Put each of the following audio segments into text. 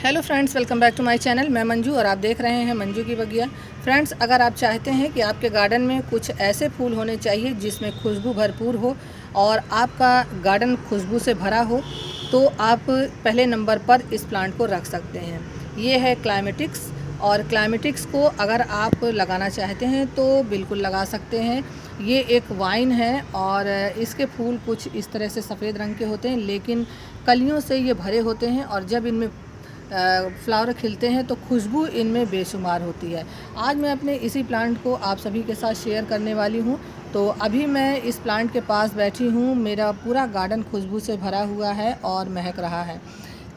Hello friends, welcome back to my channel. मैं मंजू और आप देख रहे हैं मंजू की बगिया। फ्रेंड्स, अगर आप चाहते हैं कि आपके गार्डन में कुछ ऐसे फूल होने चाहिए जिसमें खुशबू भरपूर हो और आपका गार्डन खुशबू से भरा हो, तो आप पहले नंबर पर इस प्लांट को रख सकते हैं। ये है क्लाइमेटिक्स, और क्लाइमेटिक्स को अगर आप लगाना चाहते हैं तो बिल्कुल लगा सकते हैं। ये एक वाइन है और इसके फूल कुछ इस तरह से सफ़ेद रंग के होते हैं, लेकिन कलियों से ये भरे होते हैं और जब इनमें फ्लावर खिलते हैं तो खुशबू इनमें बेशुमार होती है। आज मैं अपने इसी प्लांट को आप सभी के साथ शेयर करने वाली हूँ। तो अभी मैं इस प्लांट के पास बैठी हूँ। मेरा पूरा गार्डन खुशबू से भरा हुआ है और महक रहा है।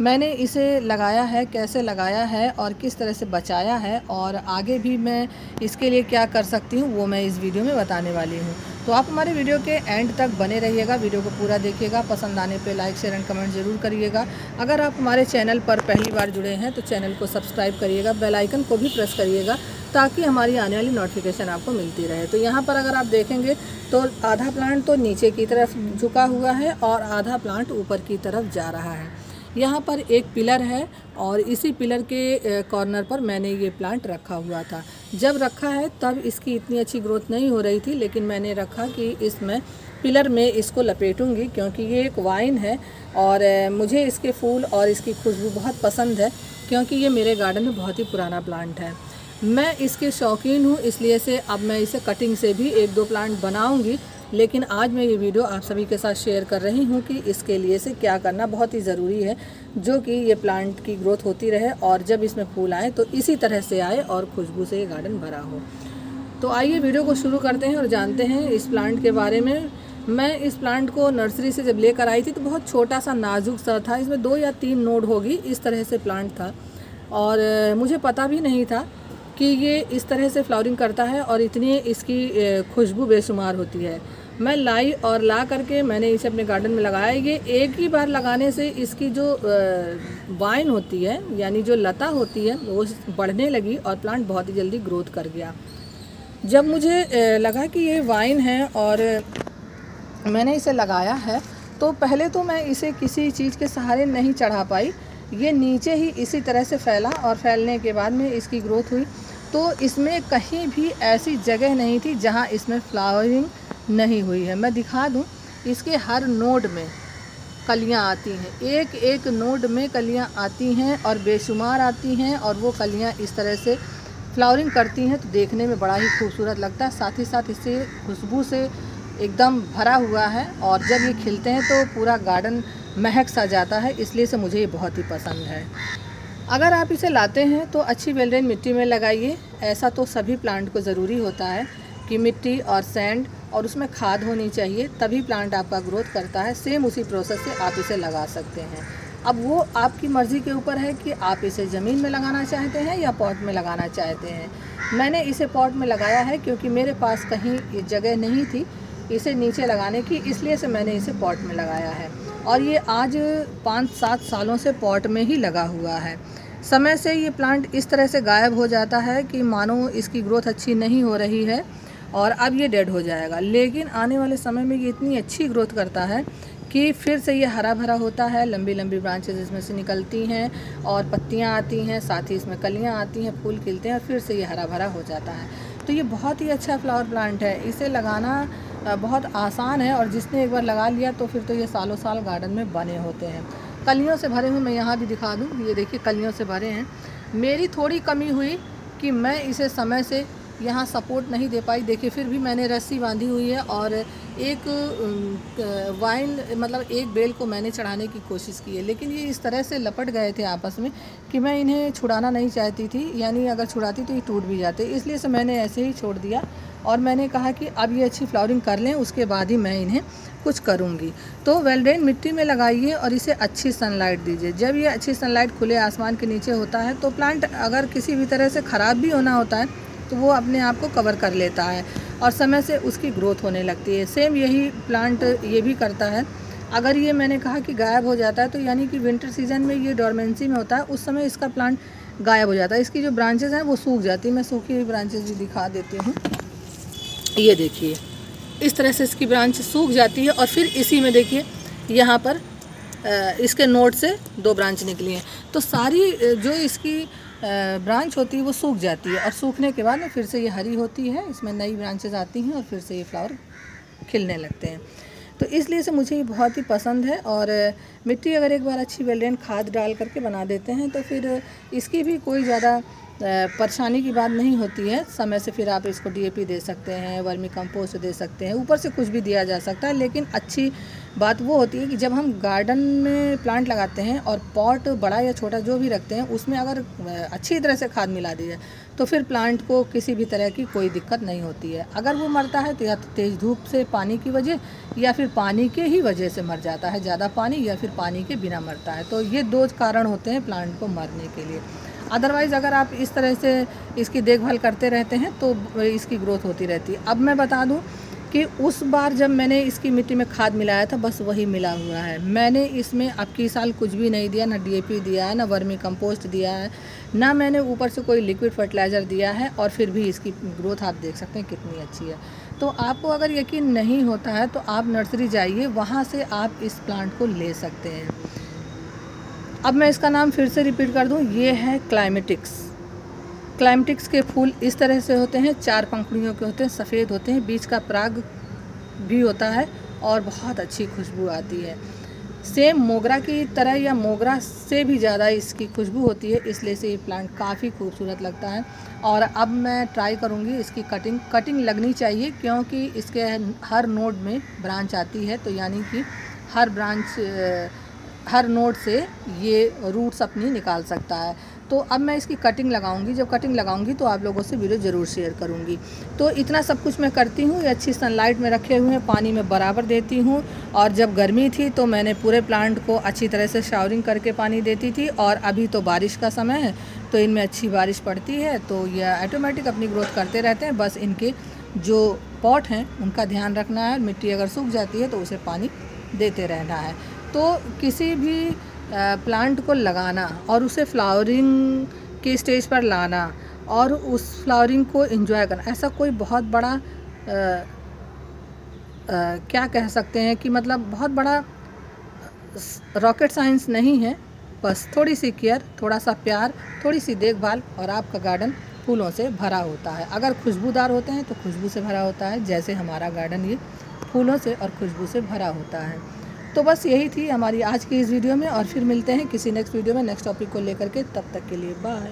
मैंने इसे लगाया है, कैसे लगाया है और किस तरह से बचाया है, और आगे भी मैं इसके लिए क्या कर सकती हूँ वो मैं इस वीडियो में बताने वाली हूँ। तो आप हमारे वीडियो के एंड तक बने रहिएगा, वीडियो को पूरा देखिएगा। पसंद आने पे लाइक, शेयर एंड कमेंट ज़रूर करिएगा। अगर आप हमारे चैनल पर पहली बार जुड़े हैं तो चैनल को सब्सक्राइब करिएगा, बेल आइकन को भी प्रेस करिएगा ताकि हमारी आने वाली नोटिफिकेशन आपको मिलती रहे। तो यहाँ पर अगर आप देखेंगे तो आधा प्लांट तो नीचे की तरफ झुका हुआ है और आधा प्लांट ऊपर की तरफ जा रहा है। यहाँ पर एक पिलर है और इसी पिलर के कॉर्नर पर मैंने ये प्लांट रखा हुआ था। जब रखा है तब इसकी इतनी अच्छी ग्रोथ नहीं हो रही थी, लेकिन मैंने रखा कि इसमें पिलर में इसको लपेटूंगी, क्योंकि ये एक वाइन है और मुझे इसके फूल और इसकी खुशबू बहुत पसंद है, क्योंकि ये मेरे गार्डन में बहुत ही पुराना प्लांट है। मैं इसके शौकीन हूँ, इसलिए से अब मैं इसे कटिंग से भी एक दो प्लांट बनाऊँगी। लेकिन आज मैं ये वीडियो आप सभी के साथ शेयर कर रही हूँ कि इसके लिए से क्या करना बहुत ही ज़रूरी है, जो कि ये प्लांट की ग्रोथ होती रहे और जब इसमें फूल आए तो इसी तरह से आए और खुशबू से ये गार्डन भरा हो। तो आइए वीडियो को शुरू करते हैं और जानते हैं इस प्लांट के बारे में। मैं इस प्लांट को नर्सरी से जब लेकर आई थी तो बहुत छोटा सा नाजुक सा था, इसमें 2 या 3 नोड होगी, इस तरह से प्लांट था और मुझे पता भी नहीं था कि ये इस तरह से फ्लावरिंग करता है और इतनी इसकी खुशबू बेशुमार होती है। मैं लाई और ला करके मैंने इसे अपने गार्डन में लगाया। ये एक ही बार लगाने से इसकी जो वाइन होती है, यानी जो लता होती है, वो बढ़ने लगी और प्लांट बहुत ही जल्दी ग्रोथ कर गया। जब मुझे लगा कि ये वाइन है और मैंने इसे लगाया है, तो पहले तो मैं इसे किसी चीज़ के सहारे नहीं चढ़ा पाई। ये नीचे ही इसी तरह से फैला और फैलने के बाद में इसकी ग्रोथ हुई। तो इसमें कहीं भी ऐसी जगह नहीं थी जहाँ इसमें फ्लावरिंग नहीं हुई है। मैं दिखा दूं, इसके हर नोड में कलियां आती हैं, एक एक नोड में कलियां आती हैं और बेशुमार आती हैं, और वो कलियां इस तरह से फ्लावरिंग करती हैं तो देखने में बड़ा ही खूबसूरत लगता है। साथ ही साथ इससे खुशबू से एकदम भरा हुआ है और जब ये खिलते हैं तो पूरा गार्डन महक सा जाता है, इसलिए से मुझे ये बहुत ही पसंद है। अगर आप इसे लाते हैं तो अच्छी वेल ड्रेन मिट्टी में लगाइए। ऐसा तो सभी प्लांट को ज़रूरी होता है कि मिट्टी और सैंड और उसमें खाद होनी चाहिए, तभी प्लांट आपका ग्रोथ करता है। सेम उसी प्रोसेस से आप इसे लगा सकते हैं। अब वो आपकी मर्ज़ी के ऊपर है कि आप इसे ज़मीन में लगाना चाहते हैं या पॉट में लगाना चाहते हैं। मैंने इसे पॉट में लगाया है क्योंकि मेरे पास कहीं जगह नहीं थी इसे नीचे लगाने की, इसलिए से मैंने इसे पॉट में लगाया है। और ये आज 5-7 सालों से पॉट में ही लगा हुआ है। समय से ये प्लांट इस तरह से गायब हो जाता है कि मानो इसकी ग्रोथ अच्छी नहीं हो रही है और अब ये डेड हो जाएगा, लेकिन आने वाले समय में ये इतनी अच्छी ग्रोथ करता है कि फिर से ये हरा भरा होता है। लंबी लंबी ब्रांचेस इसमें से निकलती हैं और पत्तियां आती हैं, साथ ही इसमें कलियां आती हैं, फूल खिलते हैं और फिर से ये हरा भरा हो जाता है। तो ये बहुत ही अच्छा फ्लावर प्लांट है। इसे लगाना बहुत आसान है और जिसने एक बार लगा लिया तो फिर तो ये सालों साल गार्डन में बने होते हैं। कलियों से भरे हुए मैं यहाँ भी दिखा दूँ, ये देखिए कलियों से भरे हैं। मेरी थोड़ी कमी हुई कि मैं इसे समय से यहाँ सपोर्ट नहीं दे पाई। देखिए फिर भी मैंने रस्सी बांधी हुई है और एक वाइन मतलब एक बेल को मैंने चढ़ाने की कोशिश की है, लेकिन ये इस तरह से लपट गए थे आपस में कि मैं इन्हें छुड़ाना नहीं चाहती थी, यानी अगर छुड़ाती तो ये टूट भी जाते, इसलिए से मैंने ऐसे ही छोड़ दिया। और मैंने कहा कि अब ये अच्छी फ्लावरिंग कर लें, उसके बाद ही मैं इन्हें कुछ करूँगी। तो वेल ड्रेन मिट्टी में लगाइए और इसे अच्छी सनलाइट दीजिए। जब ये अच्छी सनलाइट खुले आसमान के नीचे होता है तो प्लांट अगर किसी भी तरह से ख़राब भी होना होता है तो वो अपने आप को कवर कर लेता है और समय से उसकी ग्रोथ होने लगती है। सेम यही प्लांट ये भी करता है। अगर ये मैंने कहा कि गायब हो जाता है तो यानी कि विंटर सीजन में ये डोरमेंसी में होता है, उस समय इसका प्लांट गायब हो जाता है। इसकी जो ब्रांचेस हैं वो सूख जाती है। मैं सूखी हुई ब्रांचेस भी दिखा देती हूँ। ये देखिए इस तरह से इसकी ब्रांच सूख जाती है और फिर इसी में देखिए यहाँ पर इसके नोड से 2 ब्रांच निकली हैं। तो सारी जो इसकी ब्रांच होती है वो सूख जाती है और सूखने के बाद फिर से ये हरी होती है, इसमें नई ब्रांचेस आती हैं और फिर से ये फ्लावर खिलने लगते हैं। तो इसलिए से मुझे ये बहुत ही पसंद है। और मिट्टी अगर एक बार अच्छी वेल्डेन खाद डाल करके बना देते हैं तो फिर इसकी भी कोई ज़्यादा परेशानी की बात नहीं होती है। समय से फिर आप इसको डीएपी दे सकते हैं, वर्मी कंपोस्ट दे सकते हैं, ऊपर से कुछ भी दिया जा सकता है। लेकिन अच्छी बात वो होती है कि जब हम गार्डन में प्लांट लगाते हैं और पॉट बड़ा या छोटा जो भी रखते हैं उसमें अगर अच्छी तरह से खाद मिला दी जाए तो फिर प्लांट को किसी भी तरह की कोई दिक्कत नहीं होती है। अगर वो मरता है तो या तो तेज़ धूप से पानी की वजह या फिर पानी के ही वजह से मर जाता है, ज़्यादा पानी या फिर पानी के बिना मरता है। तो ये 2 कारण होते हैं प्लांट को मरने के लिए। अदरवाइज़ अगर आप इस तरह से इसकी देखभाल करते रहते हैं तो इसकी ग्रोथ होती रहती है। अब मैं बता दूं कि उस बार जब मैंने इसकी मिट्टी में खाद मिलाया था बस वही मिला हुआ है। मैंने इसमें अब की साल कुछ भी नहीं दिया, ना डीएपी दिया है, ना वर्मी कंपोस्ट दिया है, ना मैंने ऊपर से कोई लिक्विड फर्टिलाइज़र दिया है। और फिर भी इसकी ग्रोथ आप देख सकते हैं कितनी अच्छी है। तो आपको अगर यकीन नहीं होता है तो आप नर्सरी जाइए, वहाँ से आप इस प्लांट को ले सकते हैं। अब मैं इसका नाम फिर से रिपीट कर दूं, ये है क्लाइमेटिक्स। क्लाइमेटिक्स के फूल इस तरह से होते हैं, 4 पंखुड़ियों के होते हैं, सफ़ेद होते हैं, बीच का पराग भी होता है और बहुत अच्छी खुशबू आती है। सेम मोगरा की तरह या मोगरा से भी ज़्यादा इसकी खुशबू होती है, इसलिए से ये प्लांट काफ़ी खूबसूरत लगता है। और अब मैं ट्राई करूँगी इसकी कटिंग लगनी चाहिए, क्योंकि इसके हर नोड में ब्रांच आती है, तो यानी कि हर नोड से ये रूट्स अपनी निकाल सकता है। तो अब मैं इसकी कटिंग लगाऊंगी, जब कटिंग लगाऊंगी तो आप लोगों से वीडियो ज़रूर शेयर करूंगी। तो इतना सब कुछ मैं करती हूँ। ये अच्छी सनलाइट में रखे हुए हैं, पानी में बराबर देती हूँ। और जब गर्मी थी तो मैंने पूरे प्लांट को अच्छी तरह से शावरिंग करके पानी देती थी। और अभी तो बारिश का समय है तो इनमें अच्छी बारिश पड़ती है तो ये ऑटोमेटिक अपनी ग्रोथ करते रहते हैं। बस इनके जो पॉट हैं उनका ध्यान रखना है। मिट्टी अगर सूख जाती है तो उसे पानी देते रहना है। तो किसी भी प्लांट को लगाना और उसे फ्लावरिंग के स्टेज पर लाना और उस फ्लावरिंग को एंजॉय करना, ऐसा कोई बहुत बड़ा क्या कह सकते हैं कि मतलब बहुत बड़ा रॉकेट साइंस नहीं है। बस थोड़ी सी केयर, थोड़ा सा प्यार, थोड़ी सी देखभाल और आपका गार्डन फूलों से भरा होता है। अगर खुशबूदार होते हैं तो खुशबू से भरा होता है, जैसे हमारा गार्डन ये फूलों से और खुशबू से भरा होता है। तो बस यही थी हमारी आज की इस वीडियो में, और फिर मिलते हैं किसी नेक्स्ट वीडियो में नेक्स्ट टॉपिक को लेकर के। तब तक के लिए बाय।